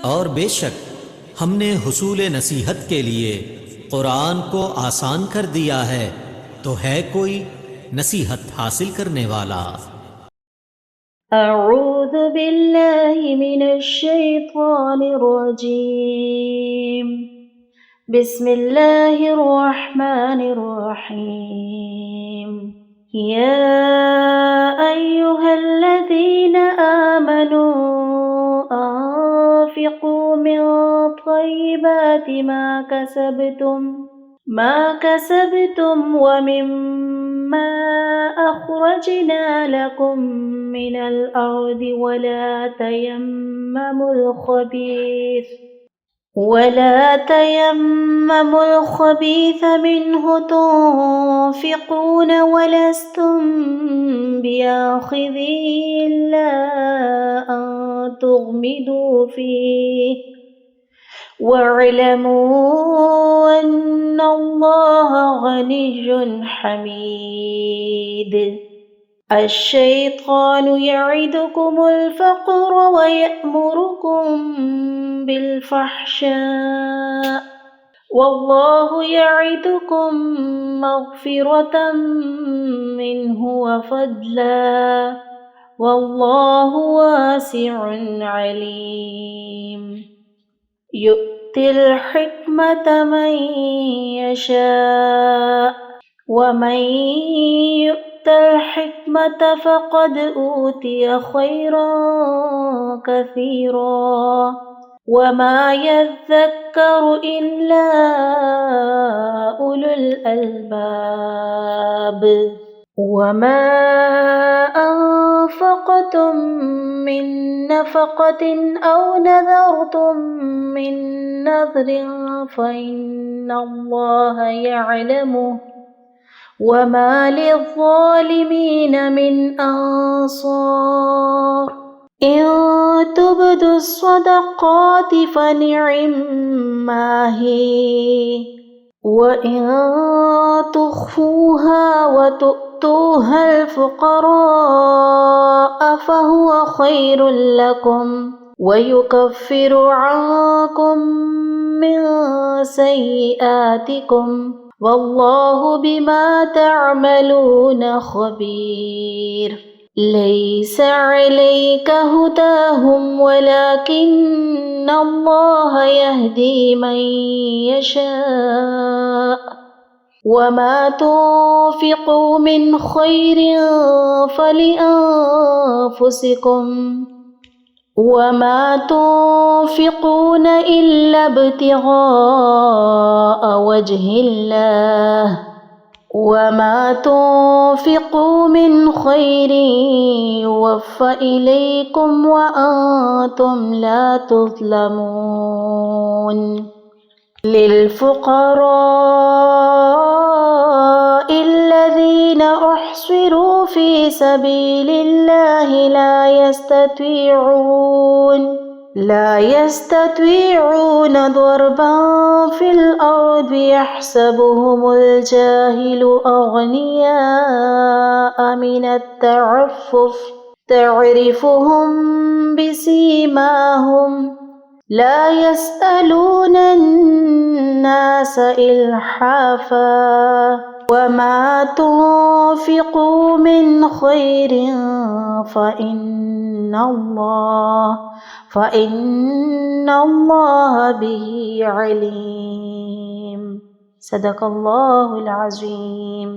और बेशक हमने हुसूल नसीहत के लिए कुरान को आसान कर दिया है, तो है कोई नसीहत हासिल करने वाला। अऊज़ु बिल्लाहि मिनश शैतानिर रजीम। बिस्मिल्लाहिर रहमानिर रहीम। या अय्युहल्लज़ीना आमनू अंफ़िक़ू मिन तय्यिबाति मा कसबतुम व मिम्मा अख़रजना लकुम मिनल अर्दि वला तयम्ममुल ख़बीथ मिन्हु तुन्फ़िक़ून वलस्तुम बिआख़िज़िही इल्ला अन तुग़मिदू फ़ीहि वअलमू अन्नल्लाह गनिय्युन हमीद। अश्शैतानु यइदुकुमुल फ़क़्र व यअमुरुकुम बिलफ़हशाअ वल्लाहु यइदुकुम मग़फ़िरतम मिन्हु व फ़ज़ला वल्लाहु वासिउन अलीम। यु'तिल हिक्मत मन यशा व मन यु'तल हिक्मत फ़क़द ऊतिय खैरन कसीरा व मा यज़्ज़क्करु इल्ला उलुल अल्बाब। वमा अनफ़क़तुम मिन नफ़क़तिन औ नज़रतुम मिन नज़रिन फ़इन्नल्लाह यअलमुहु वमा लिज़्ज़ालिमीन मिन अंसार। इन तुब्दुस्सदक़ाति फ़निअम्मा ही व इन तुख़्फ़ूहा व तु'तूहल फ़ुक़राअ फ़हुव खैरुल लकुम व युकफ़्फ़िरु अन्कुम मिन सय्यिआतिकुम वल्लाहु बिमा तअमलून ख़बीर। लैसा अलैका हुदाहुम वलाकिन्नल्लाह यहदी मन यशा वमा तुन्फ़िक़ू मिन खैरिन फ़लिअन्फ़ुसिकुम वमा तुन्फ़िक़ून इल्ला इब्तिग़ाअ वजहिल्लाह वमा तुन्फ़िक़ू मिन खैरिन युवफ़्फ़ा इलैकुम व अंतुम ला तुज़्लमून। लिल्फ़ुक़राइल्लज़ीना उहसिरू फ़ी सबीलिल्लाहि ला यस्ततीऊन ضربًا في الأرض يحسبهم الجاهل أغنياء من التعفف تعرفهم بسيماهم لا يسألون الناس إلحافا وما تنفقوا من خير فإن الله به عليم। सदक़ल्लाहुल अज़ीम।